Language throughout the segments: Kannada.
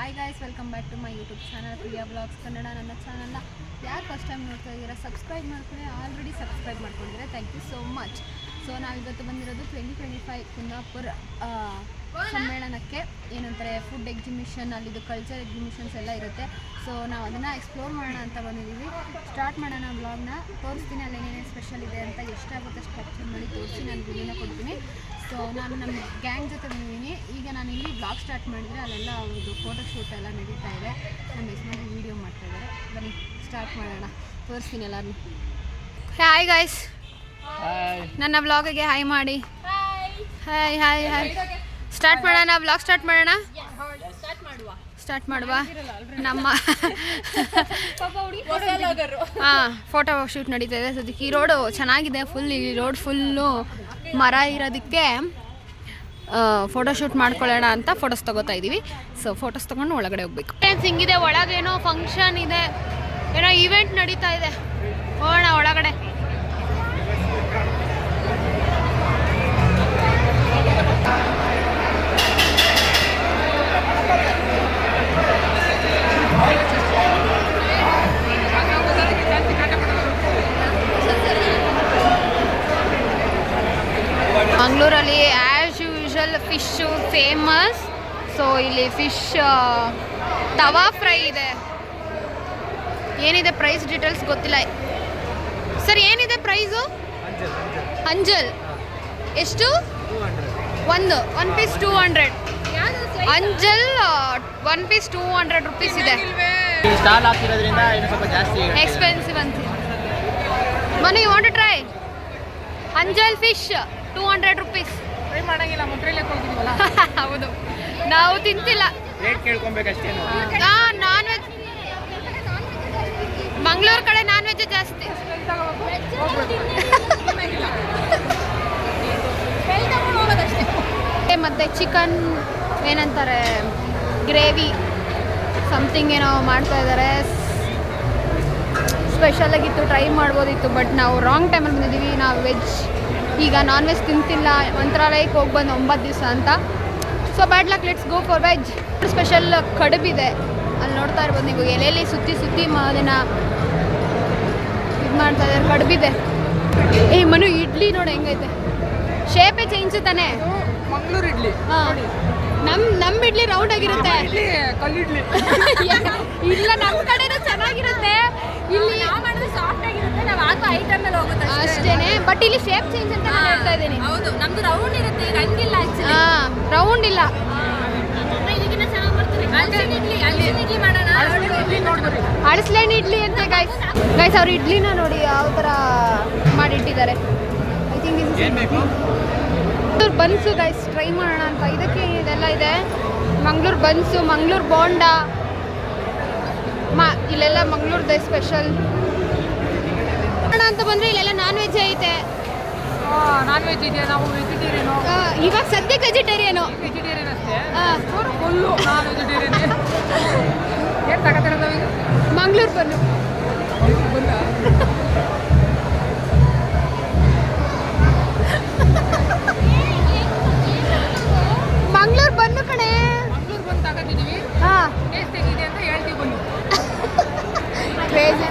Hi guys, welcome back to my YouTube channel Priya blogs Kannada. ನನ್ನ ಚಾನಲ್ನ ಯಾರು ಫಸ್ಟ್ ಟೈಮ್ ನೋಡ್ತಾ ಇದ್ದೀರಾ ಸಬ್ಸ್ಕ್ರೈಬ್ ಮಾಡ್ಕೊಳ್ಳಿ. ಆಲ್ರೆಡಿ ಸಬ್ಸ್ಕ್ರೈಬ್ ಮಾಡ್ಕೊಂಡಿದ್ದೀರಾ, thank you so much. So ನಾವಿವತ್ತು ಬಂದಿರೋದು 2025 ಕುಂದಾಪುರ ಸಮ್ಮೇಳನಕ್ಕೆ. ಏನಂತಾರೆ, ಫುಡ್ ಎಕ್ಸಿಬಿಷನ್, ಅಲ್ಲಿದು ಕಲ್ಚರ್ ಎಕ್ಸಿಬಿಷನ್ಸ್ ಎಲ್ಲ ಇರುತ್ತೆ. ಸೊ ನಾವು ಅದನ್ನು ಎಕ್ಸ್ಪ್ಲೋರ್ ಮಾಡೋಣ ಅಂತ ಬಂದಿದ್ದೀವಿ. ಸ್ಟಾರ್ಟ್ ಮಾಡೋಣ ಬ್ಲಾಗ್ನ. ತೋರಿಸ್ತೀನಿ ಅಲ್ಲೇನೇನು ಸ್ಪೆಷಲ್ ಇದೆ ಅಂತ. ಎಷ್ಟಾಗುತ್ತೆ ಅಷ್ಟು ಕ್ಯಾಪ್ಚರ್ ಮಾಡಿ ತೋರಿಸಿ ನಾನು ವಿಡಿಯೋನ ಕೊಡ್ತೀನಿ. ಸೊ ನಾನು ನಮ್ಮ ಗ್ಯಾಂಗ್ ಜೊತೆ ಬಂದಿದ್ದೀನಿ. ಈಗ ನಾನು ಇಲ್ಲಿ ಬ್ಲಾಗ್ ಸ್ಟಾರ್ಟ್ ಮಾಡಿದರೆ ಅಲ್ಲೆಲ್ಲ ಅವ್ರದ್ದು ಫೋಟೋಶೂಟ್ ಎಲ್ಲ ನಡೀತಾ ಇದೆ. ನಮ್ಮ ಯಜಮಾನ್ರು ವೀಡಿಯೋ ಮಾಡ್ತಾಯಿದ್ದಾರೆ. ಬನ್ನಿ ಸ್ಟಾರ್ಟ್ ಮಾಡೋಣ, ತೋರಿಸ್ತೀನಿ ಎಲ್ಲರೂ. ಹಾಯ್ ಗಾಯ್ಸ್, ನನ್ನ ಬ್ಲಾಗಿಗೆ ಹಾಯ್ ಮಾಡಿ. Hi hi hi. ಸ್ಟಾರ್ಟ್ ಮಾಡೋಣ, ಬ್ಲಾಗ್ ಸ್ಟಾರ್ಟ್ ಮಾಡೋಣ. ಸ್ಟಾರ್ಟ್ ಮಾಡುವ. ನಮ್ಮ ಫೋಟೋ ಶೂಟ್ ನಡೀತಾ ಇದೆ ಸದ್ಯಕ್ಕೆ. ಈ ರೋಡು ಚೆನ್ನಾಗಿದೆ, ಫುಲ್ ಈ ರೋಡ್ ಫುಲ್ಲು ಮರ ಇರೋದಕ್ಕೆ ಫೋಟೋಶೂಟ್ ಮಾಡ್ಕೊಳ್ಳೋಣ ಅಂತ ಫೋಟೋಸ್ ತೊಗೋತಾ ಇದ್ದೀವಿ. ಸೊ ಫೋಟೋಸ್ ತೊಗೊಂಡು ಒಳಗಡೆ ಹೋಗ್ಬೇಕು. ಹಿಂಗಿದೆ, ಒಳಗೇನೋ ಫಂಕ್ಷನ್ ಇದೆ, ಏನೋ ಈವೆಂಟ್ ನಡೀತಾ ಇದೆ. ಹೋಗೋಣ ಒಳಗಡೆ. ಮಂಗಳೂರಲ್ಲಿ as usual fish famous. So ಇಲ್ಲಿ ಫಿಶ್ ತವಾ ಫ್ರೈ ಇದೆ. ಏನಿದೆ ಪ್ರೈಸ್ ಡೀಟೇಲ್ಸ್ ಗೊತ್ತಿಲ್ಲ ಸರ್. ಏನಿದೆ ಪ್ರೈಸು? ಅಂಜಲ್ ಎಷ್ಟು? One piece 200. ಅಂಜಲ್ 1 ಪೀಸ್ 200 ರುಪೀಸ್ ಇದೆ. ಎಕ್ಸ್ಪೆನ್ಸಿವ್ ಅಂತ. Manu, you want to try anjal fish 200 rupees. Try ಮಾಡಂಗಿಲ್ಲ, ಮೊದಲೇ ಹೋಗಿದ್ದೀವಲ್ಲ. ಹೌದು, ನಾವು ತಿಂತಿಲ್ಲ. ರೇಟ್ ಕೇಳ್ಕೊಬೇಕಷ್ಟೇ. ನಾನ್ ವೆಜ್ ಮಂಗಳೂರು ಕಡೆ ನಾನ್ ವೆಜ್ ಜಾಸ್ತಿ. ಮತ್ತೆ ಚಿಕನ್ ಏನಂತಾರೆ, ಗ್ರೇವಿ ಸಮಥಿಂಗ್ ಏನೋ ಮಾಡ್ತಾ ಇದ್ದಾರೆ. ಸ್ಪೆಷಲ್ ಆಗಿತ್ತು, ಟ್ರೈ ಮಾಡ್ಬೋದಿತ್ತು. ಬಟ್ ನಾವು ರಾಂಗ್ ಟೈಮಲ್ಲಿ ಬಂದಿದ್ದೀವಿ. ನಾವು ವೆಜ್, ಈಗ ನಾನ್ ವೆಜ್ ತಿಂತಿಲ್ಲ. ಮಂತ್ರಾಲಯಕ್ಕೆ ಹೋಗಿ ಬಂದು 9 ದಿವಸ ಅಂತ. So bad luck, let's go for veg. Special ಕಡುಬಿದೆ, ಅಲ್ಲಿ ನೋಡ್ತಾ ಇರ್ಬೋದು ನೀವು. ಎಲೆಯಲ್ಲಿ ಸುತ್ತಿ ಅದನ್ನು ಇದು ಮಾಡ್ತಾ ಇದ್ದಾರೆ. ಕಡುಬಿದೆ. ಮನು, ಇಡ್ಲಿ ನೋಡಿ ಹೆಂಗೈತೆ, ಶೇಪೇ ಚೇಂಜ್ ತಾನೆ. ಮಂಗಳೂರು ಇಡ್ಲಿ. ಹಾಂ, ನಮ್ಮ ಇಡ್ಲಿ ರೌಂಡ್ ಆಗಿರುತ್ತೆ. ಇಲ್ಲ, ನಮ್ಮ ಕಡೆನೂ ಚೆನ್ನಾಗಿರುತ್ತೆ. ಇಲ್ಲಿ ಸಾಫ್ಟ್ ಆಗಿರುತ್ತೆ, ನಾವು ಹಾಕೋ ಐಟಮ್ ಮೇಲೆ ಹೋಗುತ್ತೆ ಅಷ್ಟೇನೆ. ಬಟ್ ಇಲ್ಲಿ ಶೇಪ್ ಚೇಂಜ್ ಅಂತ ನಾನು ಹೇಳ್ತಾ ಇದ್ದೀನಿ. ಹೌದು, ನಮ್ದು ರೌಂಡ್ ಇರುತ್ತೆ, ಈಗ ಹಂಗಿಲ್ಲ. ಹಾಂ, ರೌಂಡ್ ಇಲ್ಲ. ಇದಕ್ಕಿಂತ ಚೆನ್ನಾಗಿ ಬರ್ತೀವಿ. ಹಲಸಿನ ಇಡ್ಲಿ ಮಾಡೋಣ. ಅಳಸ್ಲೇನ್ ಇಡ್ಲಿ ಅಂತ ಗೈಸ್. ಅವ್ರ ಇಡ್ಲಿನ ನೋಡಿ ಯಾವ ಥರ ಮಾಡಿಟ್ಟಿದ್ದಾರೆ. ಐ ಥಿಂಕ್ ಇದು ಬನ್ಸು ಗೈಸ್. ಟ್ರೈ ಮಾಡೋಣ ಅಂತ. ಇದಕ್ಕೆ ಇದೆಲ್ಲ ಇದೆ. ಮಂಗಳೂರು ಬನ್ಸು, ಮಂಗಳೂರು ಬೋಂಡ, ಇಲ್ಲೆಲ್ಲ ಮಂಗಳೂರದೇ ಸ್ಪೆಷಲ್ ಅಂತ ಬಂದರೆ ಇಲ್ಲೆಲ್ಲ ನಾನ್ ವೆಜ್ ಐತೆ. ನಾನ್ ವೆಜ್ ಇದೆಯಾ? ನಾವು ವೆಜಿಟೇರಿಯನು. ಇವಾಗ ಸದ್ಯಕ್ಕೆ ವೆಜಿಟೇರಿಯನು. ವೆಜಿಟೇರಿಯನ್ ಅಷ್ಟೇ. Full non vegetarian. ಏನು ತಗೋತಿರೋದು ಈಗ? ಮಂಗಳೂರು ಬನ್ನು. ಮಂಗಳೂರು ಬನ್ನು ಕಣೆ. ಮಂಗಳೂರು ಬಂದು ತಗೋತಿದ್ದೀವಿ. ಹಾಂ, ಟೇಸ್ಟ್ ಹೇಗಿದೆ ಅಂತ ಹೇಳ್ತೀವಿ ಬನ್ನಿ. ಕ್ರೇಜಿ.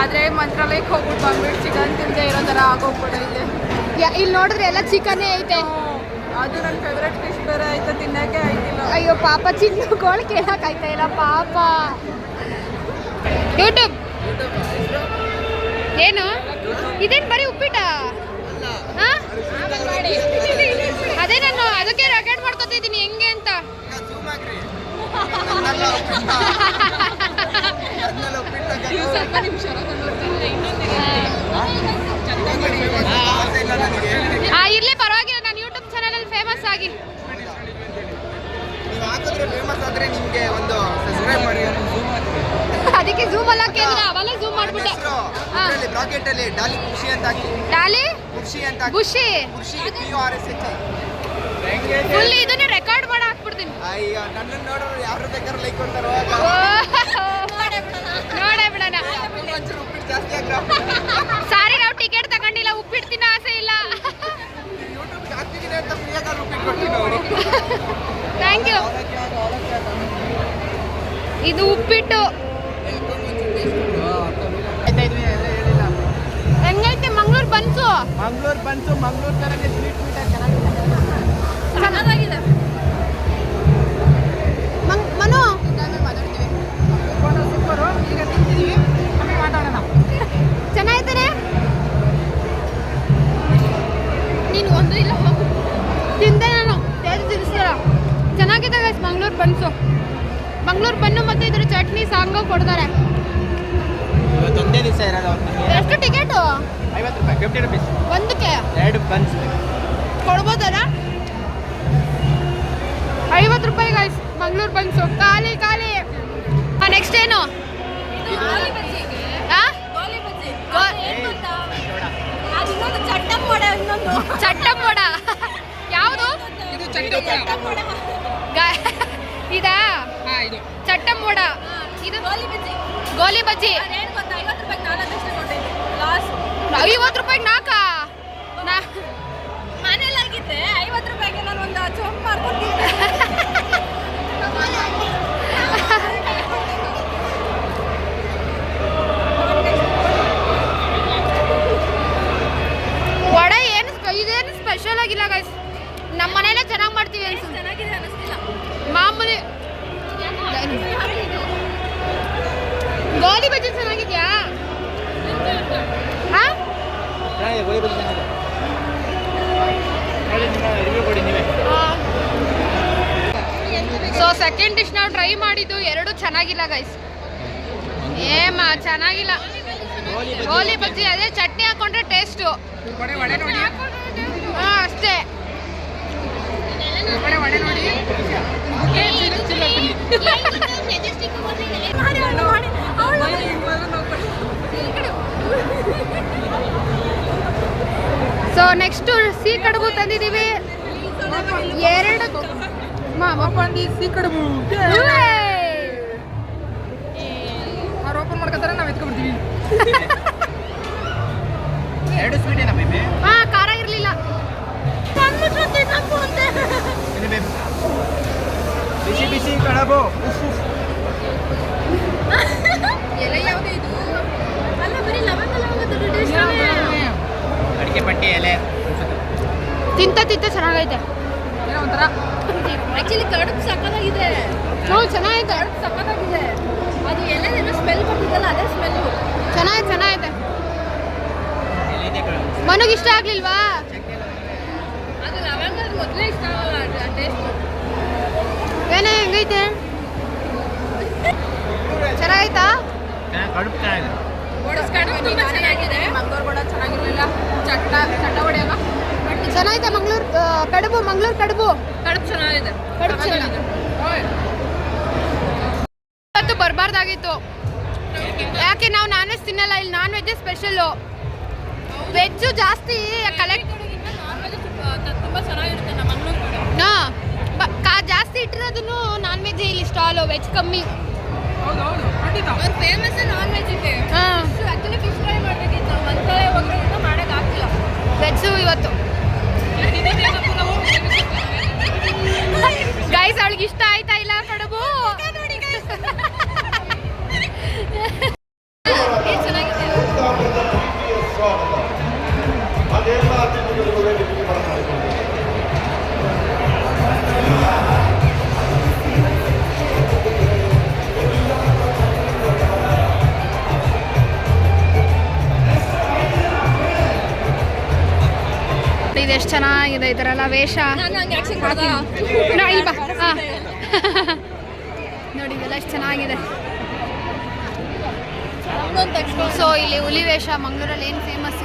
ಆದರೆ ಮಂತ್ರಾಲಯಕ್ಕೆ ಹೋಗ್ಬಿಟ್ಟು ಬಂದ್ಬಿಟ್ಟು ಚಿಕನ್ ತಿಂದೆ ಇರೋ ಥರ ಆಗೋಗ್ಬಿಟ್ಟಿದೆ. ಇಲ್ಲಿ ನೋಡಿದ್ರೆ ಎಲ್ಲ ಚಿಕನ್ನೇ ಐತೆ. ಅದು ನನ್ನ ಫೇವ್ರೆಟ್ ಫಿಶ್ ಬೇರೆ ಐತೆ, ತಿನ್ನೋಕ್ಕೆ ಆಯ್ತಿಲ್ಲ. ಅಯ್ಯೋ ಪಾಪ, ಚಿನ್ನಗಳು ಕೇಳೋಕ್ಕಾಯ್ತಾ ಇಲ್ಲ ಪಾಪ. ಯೂಟ್ಯೂಬ್ ಏನು ಇದೇನು ಬರೀ ಉಪ್ಪಿಟ್ಟ? ಹಾಂ, ಅದೇ ನಾನು ಅದಕ್ಕೆ ರೆಕಾರ್ಡ್ ಮಾಡ್ಕೊತಿದ್ದೀನಿ ಹೆಂಗೆ ಅಂತ. ಇರ್ಲಿ, ಪರವಾಗಿಲ್ಲ. ನಾನು ಯೂಟ್ಯೂಬ್ ಚಾನಲಲ್ಲಿ ಫೇಮಸ್ ಆಗಿ ಅದಕ್ಕೆ ಝೂಮ್ ಅಲ್ಲ ಕೇಳಿದ್ರೆ ಅವೆಲ್ಲ ಝೂಮ್ ಮಾಡ್ಬಿಟ್ಟೆ. ಡಾಲಿ ಬುಷಿ ಫುಲ್ ಇದನ್ನ ರೆಕಾರ್ಡ್ ಮಾಡಿ ಹಾಕ್ಬಿಡ್ತೀನಿ. ನೋಡೇ ಬಿಡೋಣ. ಸಾರಿ, ನಾವು ಟಿಕೆಟ್ ತಗೊಂಡಿಲ್ಲ. ಉಪ್ಪಿಟ್ಟು ತಿನ್ನೋ ಆಸೆ ಇಲ್ಲ. Thank you. ಇದು ಉಪ್ಪಿಟ್ಟು ಹೆಂಗೈತೆ ಮಂಗ್ಳೂರ್ ಬನ್ಸು? ಮಂಗ್ಳೂರ್ ಬನ್ಸು ಮಂಗ್ಳೂರ್ ಥರನೇ ಸ್ವೀಟ್ ಚೆನ್ನಾಗಿದೆ. ಮನು ಸೂಪರು. ಈಗ ತಿಂತಿದ್ದೀವಿ, ಆಮೇಲೆ ಮಾತಾಡೋಣ. ಚೆನ್ನಾಗಿದ್ದಾನೆ. ನೀನು ಒಂದು ಇಲ್ಲ ಹೋಗು. ತಿಂದೆ ನಾನು ತಿನ್ನಿಸ್ತಾರ. ಚೆನ್ನಾಗಿದೆ guys Mangalore buns. Mangalore bun ಮತ್ತು ಇದ್ರ ಚಟ್ನಿ ಸಾಂಗು ಕೊಡ್ತಾರೆ. ಇವತ್ತೊಂದೇ ದಿವಸ ಇರೋದು. ಎಷ್ಟು ಟಿಕೆಟು? 50 ರೂಪಾಯಿ, 50 ರುಪೀಸ್ ಒಂದಕ್ಕೆ 2 ಬನ್ಸ್ ಕೊಡ್ಬೋದಲ್ಲ? 50 ರೂಪಾಯಿ ಗೈಸ್ ಮಂಗ್ಳೂರ್ ಬನ್ಸು. ಖಾಲಿ ಖಾಲಿ. ನೆಕ್ಸ್ಟ್ ಏನು? ಇದು ಗೋಲಿ ಬಜ್ಜಿ. ಆ? ಗೋಲಿ ಬಜ್ಜಿ. ಗೋ- ಅದು ಏನ್ ಗೊತ್ತಾ? ಅದು ಇನ್ನೊಂದು ಚಟ್ಟಂಬಡ ಇನ್ನೊಂದು. ಚಟ್ಟಂಬೋಡ ಯಾವುದು? ಇದು ಚಟ್ಟಂಬಡ. ಇದಾ ಹಾಂ, ಇದು ಚಟ್ಟಂಬೋಡ. ಇದು ಗೋಲಿ ಬಜ್ಜಿ. ಗೋಲಿ ಬಜ್ಜಿ. ಅದೇನು ಗೊತ್ತಾ? 50 ರೂಪಾಯಿಗೆ 4 ಅಷ್ಟೇ ಕೊಟ್ಟಿದ್ದೆ ಲಾಸ್ಟ್. 50 ರೂಪಾಯಿಗೆ 4? ಮನೇಲಿ ಆಗಿದ್ದೆ 50 ರೂಪಾಯಿಗೆ ನಾನು ಒಂದು ಚೊಂಬ್ ಮಾಡ್ಕೊಟ್ಟಿದ್ದೆ. ವಡೆ ಏನು ಇದೇನು ಸ್ಪೆಷಲ್ ಆಗಿಲ್ಲ ಗೈಸ್. ನಮ್ಮ ಮನೇಲೆ ಚೆನ್ನಾಗಿ ಮಾಡ್ತೀವಿ ಅನ್ಸುತ್ತೆ. ಚೆನ್ನಾಗಿದೆ ಅನಿಸ್ತಿಲ್ಲ. ಮಾಮೂಲಿ ಗೋಲಿ ಬಜ್ಜಿ ಚೆನ್ನಾಗಿದ್ಯಾ? ಹಾ? ಗೋಳಿ ಬಜ್ಜಿ ಚೆನ್ನಾಗಿದೆ. ರಿವ್ಯೂ ಕೊಡಿ ನೀವೇ. ಸೊ ಸೆಕೆಂಡ್ ಡಿಶ್ ನಾವು ಟ್ರೈ ಮಾಡಿದ್ದು ಎರಡು ಚೆನ್ನಾಗಿಲ್ಲ ಗೈಸ್. ಚೆನ್ನಾಗಿಲ್ಲ. ಗೋಲಿ ಬಜ್ಜಿ ಅದೇ ಚಟ್ನಿ ಹಾಕೊಂಡ್ರೆ ಟೇಸ್ಟು. ವಡೆ ನೋಡಿ, ಹಾಂ ಅಷ್ಟೇ. ವಡೆ ನೋಡಿ. ಸೊ ನೆಕ್ಸ್ಟ್ ಸಿಹಿ ಕಡುಬು ತಂದಿದ್ದೀವಿ. ಎರಡು ಸಿಹಿ ಕಡುಬು ಅವ್ರು ಓಪನ್ ಮಾಡ್ಕೊತಾರೆ, ನಾವು ಎತ್ಕೊಂಡ್ಬಿಡ್ತೀವಿ. 2 ಸ್ವೀಟ್ ಏನಾ ಬೇಬಿ? ಹಾಂ ಖಾರ ಇರಲಿಲ್ಲ. ಬಿಸಿ ಬಿಸಿ ಕಡುಬು. ಎಲೆ ಯಾವುದು ಇದು? ಅಲ್ಲ ಬರೀ ಲವಂಗದ ಟೇಸ್ಟ್. ಅಡಿಕೆ ಪಟ್ಟಿ ಎಲೆ ತಿಂತ ಚೆನ್ನಾಗೈತೆ. ಏನೋ ಒಂಥರ ಆಕ್ಚುಲಿ ಕಡುಬು ಸಕ್ಕತ್ತಾಗಿದೆ. ಹ್ಞೂ ಚೆನ್ನಾಗೈತೆ. ಕಡುಬು ಸಕ್ಕತ್ತಾಗಿದೆ. ಅದು ಎಲೆದೇನೋ ಸ್ಮೆಲ್ ಬರ್ತಿದ್ದಲ್ಲ, ಅದೇ ಸ್ಮೆಲ್ಲು. ಚೆನ್ನಾಗೈತೆ. ಎಲ್ಲಿದೆ ಕಡುಬು? ಮನಗೆ ಇಷ್ಟ ಆಗ್ಲಿಲ್ವಾ? ಅದು ಲವಂಗದ ಮೊದಲೇ ಇಷ್ಟ ಆಗಲ್ಲ ಟೇಸ್ಟ್. ಏನೇ ಹೆಂಗೈತೆ? ಚೆನ್ನಾಗೈತಾ? ಕಡುಬು ಚೆನ್ನಾಗಿದೆ. ಕಡುಬು ತುಂಬ ಚೆನ್ನಾಗಿದೆ. ಮಂಗಳೂರು ವಡೆ ಚೆನ್ನಾಗಿರಲಿಲ್ಲ. ಚಟ್ಟ ವಡೆ ಅಲ್ಲ ಚೆನ್ನಾಗೈತೆ ಮಂಗ್ಳೂರ್ ಕಡುಬು. ಮಂಗ್ಳೂರ್ ಕಡುಬು ಚೆನ್ನಾಗಿದೆ. ಚೆನ್ನಾಗಿದೆ. ಇವತ್ತು ಬರಬಾರ್ದಾಗಿತ್ತು. ಯಾಕೆ ನಾವು ನಾನ್ ವೆಜ್ ತಿನ್ನಲ್ಲ. ಇಲ್ಲಿ ನಾನ್ ವೆಜ್ಜೇ ಸ್ಪೆಷಲ್ಲು. ವೆಜ್ಜು ಜಾಸ್ತಿ ಕಲೆಕ್ಟ್ ತುಂಬ ಚೆನ್ನಾಗಿರುತ್ತೆ ನಮ್ಮ ಮಂಗಳೂರು ಕಡೆ. ಜಾಸ್ತಿ ಇಟ್ಟಿರೋದನ್ನು ನಾನ್ ವೆಜ್ ಇಲ್ಲಿ ಸ್ಟಾಲು. ವೆಜ್ ಕಮ್ಮಿ. ಹೌದು ಖಂಡಿತ. ಅವ್ರು ಫೇಮಸ್ ನಾನ್ ವೆಜ್ಗೆ. ಹಾಂ ಆ್ಯಕ್ಚುಲಿ ಫಿಶ್ ಫ್ರೈ ಮಾಡಬೇಕಿತ್ತು. ಒಂದ್ಸಲ ಹೋದ್ರೆ ಇನ್ನೂ ಮಾಡೋಕ್ಕಾಗ್ತಿಲ್ಲ. ವೆಜ್ಜು ಇವತ್ತು. ಗೈಸ್ ಅವಳಿಗೆ ಇಷ್ಟ ಆಯ್ತಾ ಇಲ್ಲ ಕಡುಬು? ಚೆನ್ನಾಗಿದೆ. ಇದೆಷ್ಟು ಚೆನ್ನಾಗಿದೆ ಈ ಥರ ಎಲ್ಲ ವೇಷ. ನಾನು ಹಂಗೆ ಆ್ಯಕ್ಷನ್ ಮಾಡ್ದಾ? ನೋಡಿ ಬಾ. ಹಾಂ ನೋಡಿ ಇದೆಲ್ಲ ಎಷ್ಟು ಚೆನ್ನಾಗಿದೆ. ಸೊ ಇಲ್ಲಿ ಹುಲಿ ವೇಷ ಮಂಗಳೂರಲ್ಲಿ ಏನು ಫೇಮಸ್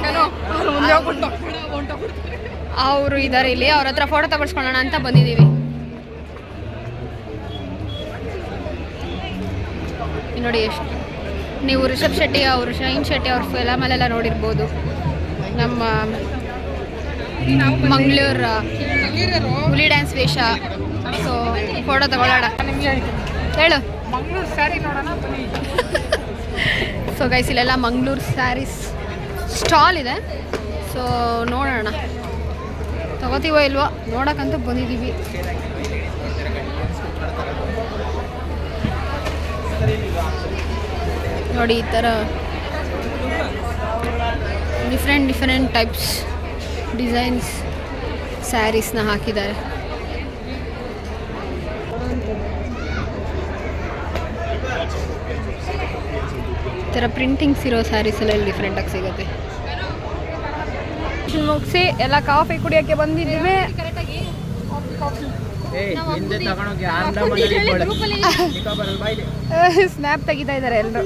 ಅವರು ಇದ್ದಾರೆ ಇಲ್ಲಿ. ಅವ್ರ ಹತ್ರ ಫೋಟೋ ತಗೊಳ್ಸ್ಕೊಳ್ಳೋಣ ಅಂತ ಬಂದಿದ್ದೀವಿ. ನೋಡಿ ಎಷ್ಟು ನೀವು ರಿಷಬ್ ಶೆಟ್ಟಿ ಅವರು, ಶೈನ್ ಶೆಟ್ಟಿ ಅವ್ರ ಫಿಲಮಲ್ಲೆಲ್ಲ ನೋಡಿರ್ಬೋದು. ನಮ್ಮ ಮಂಗಳೂರು ಹುಲಿ ಡ್ಯಾನ್ಸ್ ವೇಷ. ಸೊ ಫೋಟೋ ತಗೊಳ್ಳೋಣ. ಹೇಳು. ಮಂಗಳೂರು ಸ್ಯಾರಿ ನೋಡೋಣ ಬನ್ನಿ. ಸೊ ಗೈಸ್ ಇಲ್ಲೆಲ್ಲ ಮಂಗಳೂರು ಸ್ಯಾರೀಸ್ ಸ್ಟಾಲ್ ಇದೆ. ಸೊ ನೋಡೋಣ ತಗೋತೀವೋ ಇಲ್ವೋ ನೋಡೋಕ್ಕಂತೂ ಬಂದಿದ್ದೀವಿ. ನೋಡಿ ಈ ಥರ ಡಿಫ್ರೆಂಟ್ ಟೈಪ್ಸ್ ಡಿಸೈನ್ಸ್ ಸ್ಯಾರೀಸ್ನ ಹಾಕಿದ್ದಾರೆ. ಈ ಥರ ಪ್ರಿಂಟಿಂಗ್ಸ್ ಇರೋ ಸ್ಯಾರೀಸ್ ಎಲ್ಲ ಇಲ್ಲಿ ಡಿಫ್ರೆಂಟಾಗಿ ಸಿಗುತ್ತೆ. ಮುಗಿಸಿ ಎಲ್ಲ ಕಾಫಿ ಕುಡಿಯೋಕ್ಕೆ ಬಂದಿದ್ದೀವಿ. ಸ್ನ್ಯಾಪ್ ತೆಗಿತಾ ಇದ್ದಾರೆ ಎಲ್ಲರೂ.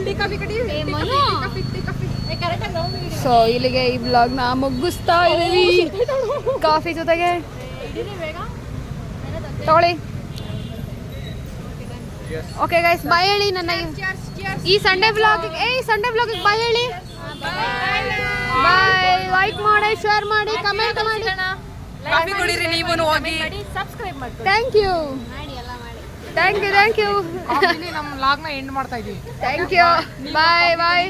ಸೊ ಇಲ್ಲಿಗೆ ಈ ಬ್ಲಾಗ್ನ ಮುಗಿಸ್ತಾ ಇದ್ದೀವಿ ಕಾಫಿ ಜೊತೆಗೆ. ತಗೊಳ್ಳಿ. ಓಕೆ ಗೈಸ್, ಬಾಯ್ ಹೇಳಿ. ನನ್ನ ಈ ಸಂಡೇ ಬ್ಲಾಗಿಗೆ ಬಾಯ್ ಹೇಳಿ. ಬಾಯ್. ಲೈಕ್ ಮಾಡಿ, ಶೇರ್ ಮಾಡಿ, ಕಮೆಂಟ್ ಮಾಡಿ. ಕಾಫಿ ಕುಡೀರಿ ನೀವು ಹೋಗಿ. Thank you. ನಮ್ಮ ಲಾಗ್ನ ಎಂಡ್ ಮಾಡ್ತಾ ಇದೀವಿ. Thank you. ಬಾಯ್.